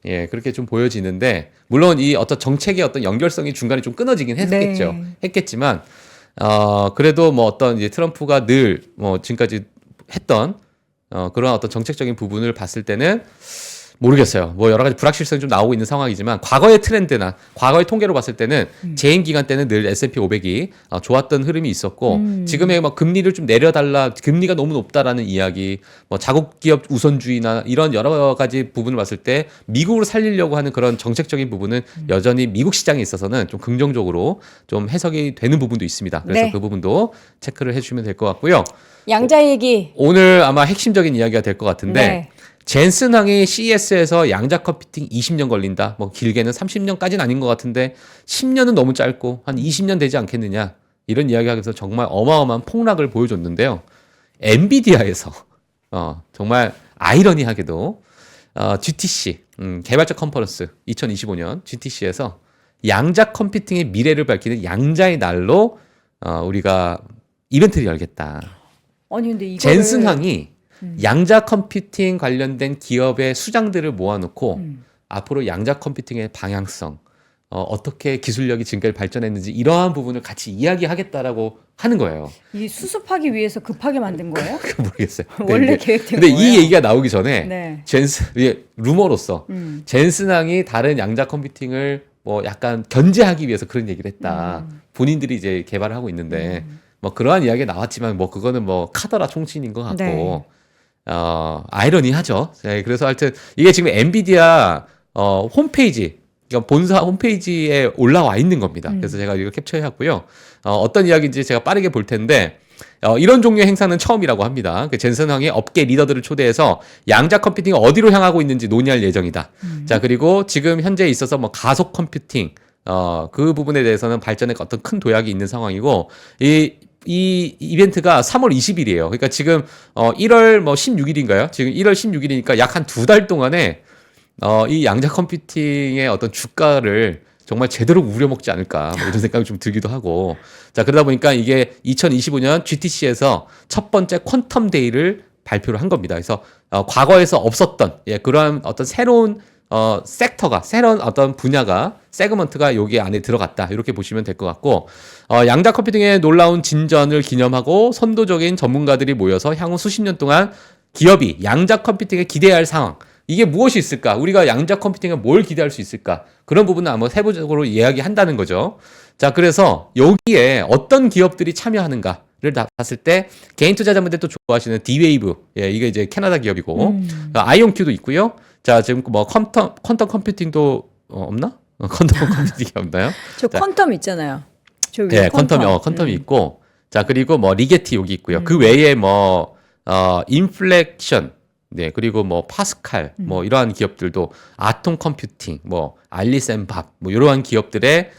예, 그렇게 좀 보여지는데 물론 이 어떤 정책의 어떤 연결성이 중간에 좀 끊어지긴 했겠죠. 네. 했겠지만 그래도 뭐 어떤 이제 트럼프가 늘 뭐 지금까지 했던 그런 어떤 정책적인 부분을 봤을 때는 모르겠어요. 뭐 여러 가지 불확실성이 좀 나오고 있는 상황이지만 과거의 트렌드나 과거의 통계로 봤을 때는 재임 기간 때는 늘 S&P 500이 좋았던 흐름이 있었고 지금의 뭐 금리를 좀 내려달라, 금리가 너무 높다라는 이야기, 뭐 자국 기업 우선주의나 이런 여러 가지 부분을 봤을 때 미국으로 살리려고 하는 그런 정책적인 부분은 여전히 미국 시장에 있어서는 좀 긍정적으로 좀 해석이 되는 부분도 있습니다. 그래서 네. 그 부분도 체크를 해주시면 될 것 같고요. 양자 얘기. 오늘 아마 핵심적인 이야기가 될 것 같은데 네. 젠슨 항이 CES에서 양자 컴퓨팅 20년 걸린다. 뭐 길게는 30년까지는 아닌 것 같은데 10년은 너무 짧고 한 20년 되지 않겠느냐. 이런 이야기하면서 정말 어마어마한 폭락을 보여줬는데요. 엔비디아에서 정말 아이러니하게도 GTC 개발자 컨퍼런스 2025년 GTC에서 양자 컴퓨팅의 미래를 밝히는 양자의 날로 우리가 이벤트를 열겠다. 아니 근데 이거를 젠슨 항이 양자 컴퓨팅 관련된 기업의 수장들을 모아놓고 앞으로 양자 컴퓨팅의 방향성, 어떻게 기술력이 지금까지 발전했는지 이러한 부분을 같이 이야기하겠다라고 하는 거예요. 이 수습하기 위해서 급하게 만든 거예요? 모르겠어요. 원래 계획된 거예요? 근데 이 얘기가 나오기 전에 네. 이게 루머로서 젠슨 항이 다른 양자 컴퓨팅을 뭐 약간 견제하기 위해서 그런 얘기를 했다. 본인들이 이제 개발을 하고 있는데 뭐 그러한 이야기가 나왔지만 뭐 그거는 뭐 카더라 총신인 것 같고 네. 아이러니하죠. 네, 그래서 하여튼 이게 지금 엔비디아 홈페이지, 그러니까 본사 홈페이지에 올라와 있는 겁니다. 그래서 제가 이거 캡처해왔고요. 어떤 이야기인지 제가 빠르게 볼 텐데 이런 종류의 행사는 처음이라고 합니다. 그 젠슨 항의 업계 리더들을 초대해서 양자 컴퓨팅이 어디로 향하고 있는지 논의할 예정이다. 자, 그리고 지금 현재 있어서 뭐 가속 컴퓨팅 그 부분에 대해서는 발전의 어떤 큰 도약이 있는 상황이고 이 이벤트가 3월 20일이에요. 그러니까 지금 1월 뭐 16일인가요? 지금 1월 16일이니까 약 한 2달 동안에 이 양자 컴퓨팅의 어떤 주가를 정말 제대로 우려먹지 않을까 뭐 이런 생각이 좀 들기도 하고 자 그러다 보니까 이게 2025년 GTC에서 첫 번째 퀀텀 데이를 발표를 한 겁니다. 그래서 과거에서 없었던 그러한 어떤 새로운 섹터가 새로운 어떤 분야가 세그먼트가 여기 안에 들어갔다 이렇게 보시면 될 것 같고 양자 컴퓨팅의 놀라운 진전을 기념하고 선도적인 전문가들이 모여서 향후 수십 년 동안 기업이 양자 컴퓨팅에 기대해야 할 상황 이게 무엇이 있을까? 우리가 양자 컴퓨팅에 뭘 기대할 수 있을까? 그런 부분은 한번 세부적으로 이야기한다는 거죠. 자, 그래서 여기에 어떤 기업들이 참여하는가를 봤을 때 개인 투자자분들 또 좋아하시는 D-Wave, 이게 이제 캐나다 기업이고 아이온큐도 있고요. 자, 지금 뭐 퀀텀 컴퓨팅도 없나? 퀀텀 컴퓨팅이 없나요? 저 자, 퀀텀 있잖아요. 저 위에 네, 퀀텀이 있고, 자 그리고 뭐 리게티 여기 있고요. 그 외에 뭐 인플렉션, 네 그리고 뭐 파스칼, 뭐 이러한 기업들도 아톰 컴퓨팅, 뭐 알리센밥, 뭐 이러한 기업들의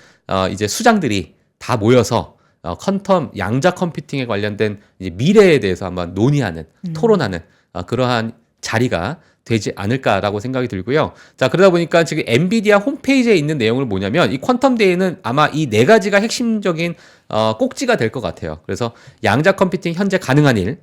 이제 수장들이 다 모여서 퀀텀 양자 컴퓨팅에 관련된 이제 미래에 대해서 한번 논의하는, 토론하는 그러한 자리가 되지 않을까라고 생각이 들고요. 자, 그러다 보니까 지금 엔비디아 홈페이지에 있는 내용을 뭐냐면 이 퀀텀 데이는 아마 이 네 가지가 핵심적인 꼭지가 될 것 같아요. 그래서 양자 컴퓨팅 현재 가능한 일,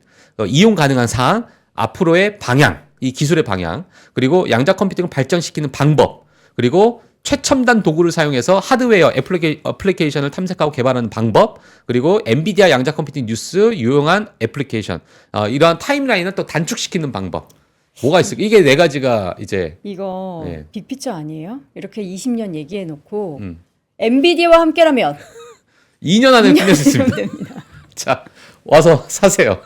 이용 가능한 사항, 앞으로의 방향, 이 기술의 방향, 그리고 양자 컴퓨팅을 발전시키는 방법, 그리고 최첨단 도구를 사용해서 하드웨어 애플리케이션을 탐색하고 개발하는 방법, 그리고 엔비디아 양자 컴퓨팅 뉴스 유용한 애플리케이션, 이러한 타임라인을 또 단축시키는 방법. 뭐가 있을까? 이게 네 가지가 이제 이거 네. 빅피처 아니에요? 이렇게 20년 얘기해 놓고 엔비디아와 함께라면 2년 안에 끝낼 수 있습니다. 됩니다. 자, 와서 사세요.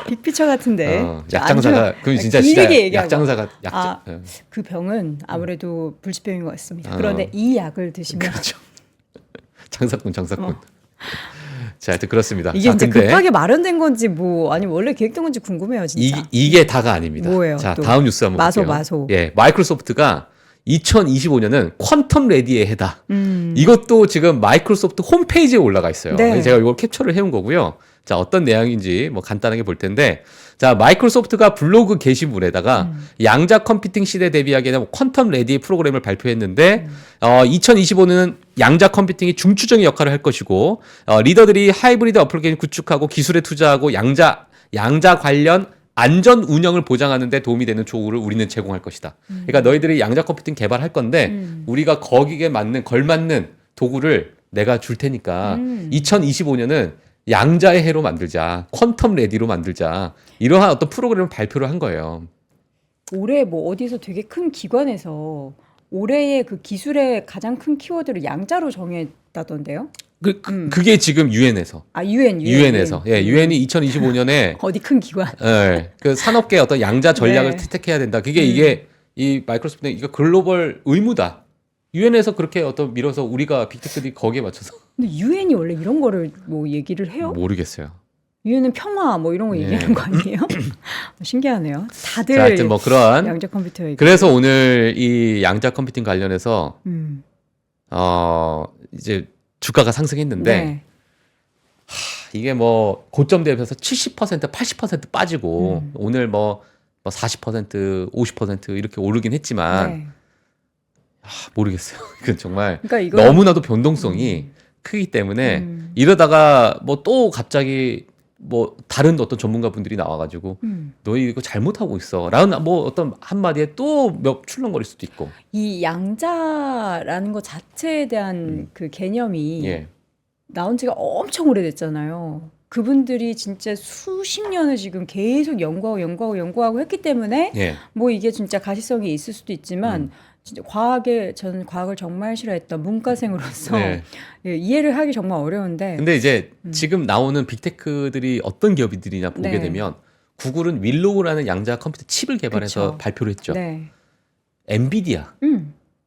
빅피처 같은데. 약장사가 그럼 진짜 길게 얘기하고. 약장사가 그 병은 아무래도 불치병인 것 같습니다. 그런데 이 약을 드시면 그렇죠. 장사꾼. 자, 하여튼 그렇습니다. 이게 자, 이제 근데 급하게 마련된 건지 뭐 아니 원래 계획된 건지 궁금해요, 진짜. 이게 다가 아닙니다. 뭐예요, 자, 또? 다음 뉴스 한번 볼게요. 마소. 예, 마이크로소프트가 2025년은 퀀텀 레디의 해다. 이것도 지금 마이크로소프트 홈페이지에 올라가 있어요. 네. 제가 이걸 캡처를 해온 거고요. 자, 어떤 내용인지 뭐 간단하게 볼 텐데, 자, 마이크로소프트가 블로그 게시물에다가 양자 컴퓨팅 시대 대비하게 되는 퀀텀 레디 프로그램을 발표했는데, 2025년은 양자 컴퓨팅이 중추적인 역할을 할 것이고, 리더들이 하이브리드 어플리케이션 구축하고 기술에 투자하고 양자 관련 안전 운영을 보장하는 데 도움이 되는 도구를 우리는 제공할 것이다. 그러니까 너희들이 양자 컴퓨팅 개발할 건데 우리가 거기에 맞는 걸맞는 도구를 내가 줄 테니까 2025년은 양자의 해로 만들자. 퀀텀 레디로 만들자. 이러한 어떤 프로그램을 발표를 한 거예요. 올해 뭐 어디서 되게 큰 기관에서 올해의 그 기술의 가장 큰 키워드를 양자로 정했다던데요? 그게 지금 유엔에서. 아, 유엔. 유엔에서. 예, 유엔이 2025년에 어디 큰 기관? 예, 그 산업계 어떤 양자 전략을 네. 채택해야 된다. 그게 이게 이 마이크로소프트는 이거 글로벌 의무다. 유엔에서 그렇게 어떤 밀어서 우리가 빅테크들이 거기에 맞춰서 근데 유엔이 원래 이런 거를 뭐 얘기를 해요? 모르겠어요. 유엔은 평화 뭐 이런 거 예. 얘기하는 거 아니에요? 신기하네요. 다들 자, 하여튼 뭐 그러한 양자 컴퓨터 얘기. 그래서 오늘 이 양자 컴퓨팅 관련해서 음. 이제 주가가 상승했는데 네. 이게 뭐 고점 대비해서 70%, 80% 빠지고 오늘 뭐 40%, 50% 이렇게 오르긴 했지만 네. 모르겠어요. 이건 정말 그러니까 이거 너무나도 변동성이 크기 때문에 이러다가 뭐 또 갑자기 뭐 다른 어떤 전문가분들이 나와가지고 너희 이거 잘못하고 있어 라는 뭐 어떤 한마디에 또 몇 출렁거릴 수도 있고. 이 양자라는 것 자체에 대한 그 개념이 예. 나온 지가 엄청 오래됐잖아요. 그분들이 진짜 수십 년을 지금 계속 연구하고 했기 때문에 예. 뭐 이게 진짜 가시성이 있을 수도 있지만 진짜 저는 과학을 정말 싫어했던 문과생으로서 네. 예, 이해를 하기 정말 어려운데 근데 이제 지금 나오는 빅테크들이 어떤 기업들이냐 보게 네. 되면 구글은 윌로우라는 양자 컴퓨터 칩을 개발해서 그쵸. 발표를 했죠. 네. 엔비디아, 뭐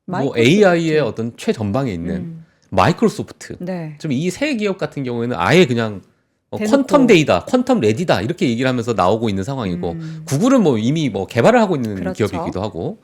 마이크로소프트. AI의 어떤 최전방에 있는 마이크로소프트. 네. 좀 이 세 기업 같은 경우에는 아예 그냥 대놓고. 퀀텀 데이다, 퀀텀 레디다 이렇게 얘기를 하면서 나오고 있는 상황이고 구글은 뭐 이미 뭐 개발을 하고 있는 그렇죠. 기업이기도 하고.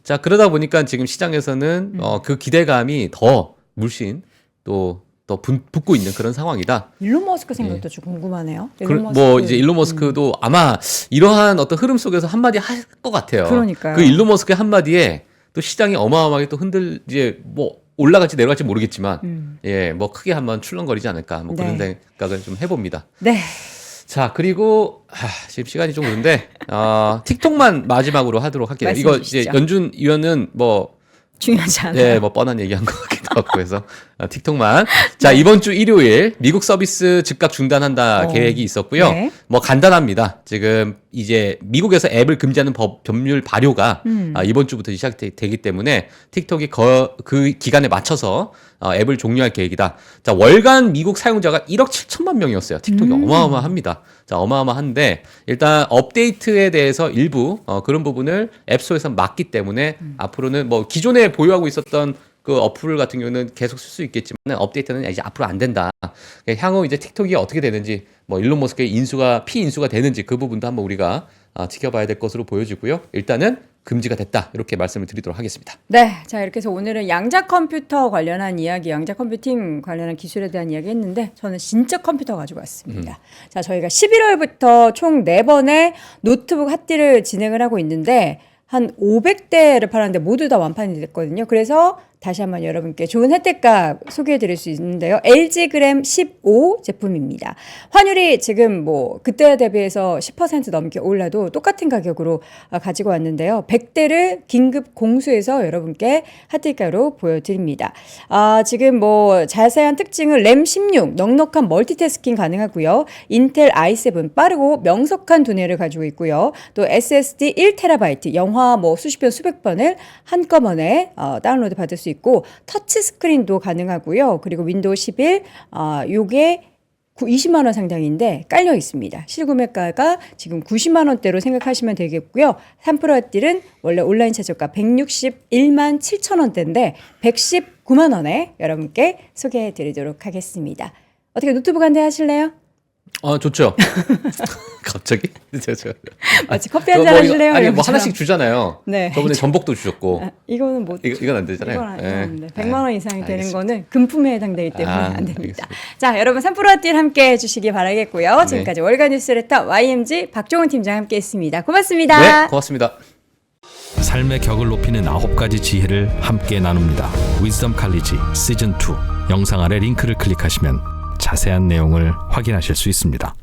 자, 그러다 보니까 지금 시장에서는 그 기대감이 더 물씬 또 붙고 있는 그런 상황이다. 일론 머스크 생각도 좀 궁금하네요. 뭐 이제 일론 머스크도 아마 이러한 어떤 흐름 속에서 한마디 할 것 같아요. 그러니까요. 그 일론 머스크의 한마디에 또 시장이 어마어마하게 또 이제 뭐 올라갈지 내려갈지 모르겠지만 예, 뭐 크게 한번 출렁거리지 않을까 뭐 그런 네. 생각을 좀 해봅니다. 네. 자, 그리고 지금 시간이 좀 그런데 틱톡만 마지막으로 하도록 할게요. 말씀해 이거 주시죠. 이제 연준 위원은 뭐 중요하지 않아요. 예, 뭐 뻔한 얘기한 것 같기도 하고 해서 틱톡만. 자, 이번 주 일요일 미국 서비스 즉각 중단한다 계획이 있었고요. 네. 뭐 간단합니다. 지금 이제 미국에서 앱을 금지하는 법률 발효가 이번 주부터 시작되기 때문에 틱톡이 그 기간에 맞춰서 앱을 종료할 계획이다. 자, 월간 미국 사용자가 1억 7천만 명이었어요. 틱톡이 어마어마합니다. 자, 어마어마한데 일단 업데이트에 대해서 일부 그런 부분을 앱스토어에서 막기 때문에 앞으로는 뭐 기존에 보유하고 있었던 그 어플 같은 경우는 계속 쓸 수 있겠지만 업데이트는 이제 앞으로 안 된다. 향후 이제 틱톡이 어떻게 되는지 뭐 일론 머스크의 피인수가 되는지 그 부분도 한번 우리가 지켜봐야 될 것으로 보여지고요. 일단은 금지가 됐다. 이렇게 말씀을 드리도록 하겠습니다. 네, 자 이렇게 해서 오늘은 양자 컴퓨터 관련한 이야기, 양자 컴퓨팅 관련한 기술에 대한 이야기 했는데 저는 진짜 컴퓨터 가지고 왔습니다. 자, 저희가 11월부터 총 4번의 노트북 핫딜을 진행을 하고 있는데 한 500대를 팔았는데 모두 다 완판이 됐거든요. 그래서 다시 한번 여러분께 좋은 혜택값 소개해 드릴 수 있는데요. LG 그램 15 제품입니다. 환율이 지금 뭐 그때 대비해서 10% 넘게 올라도 똑같은 가격으로 가지고 왔는데요. 100대를 긴급 공수해서 여러분께 핫딜가로 보여드립니다. 지금 뭐 자세한 특징은 램 16, 넉넉한 멀티태스킹 가능하고요. 인텔 i7 빠르고 명석한 두뇌를 가지고 있고요. 또 SSD 1TB, 영화 뭐 수십 편 수백 번을 한꺼번에 다운로드 받을 수 있고 터치 스크린도 가능하고요. 그리고 윈도우 11 요게 20만 원 상당인데 깔려 있습니다. 실구매가가 지금 90만 원대로 생각하시면 되겠고요. 3프로 핫딜은 원래 온라인 최저가 161만 7천 원대인데 119만 원에 여러분께 소개해 드리도록 하겠습니다. 어떻게 노트북 한 대 하실래요? 좋죠. 갑자기? 마치 커피 한잔 하실래요? 아니, 뭐 이러면서. 하나씩 주잖아요. 네. 저번에 전복도 주셨고. 이거는 뭐 이건 안 되잖아요. 이건 예. 안 되는데 100만 원 이상이 되는 알겠습니다. 거는 금품에 해당되기 때문에 아, 안 됩니다. 알겠습니다. 자, 여러분 3%와 딜 함께 해주시기 바라겠고요. 네. 지금까지 월간 뉴스레터 YMG 박종훈 팀장 함께했습니다. 고맙습니다. 네, 고맙습니다. 삶의 격을 높이는 9가지 지혜를 함께 나눕니다. 위즈덤 칼리지 시즌 2 영상 아래 링크를 클릭하시면 자세한 내용을 확인하실 수 있습니다.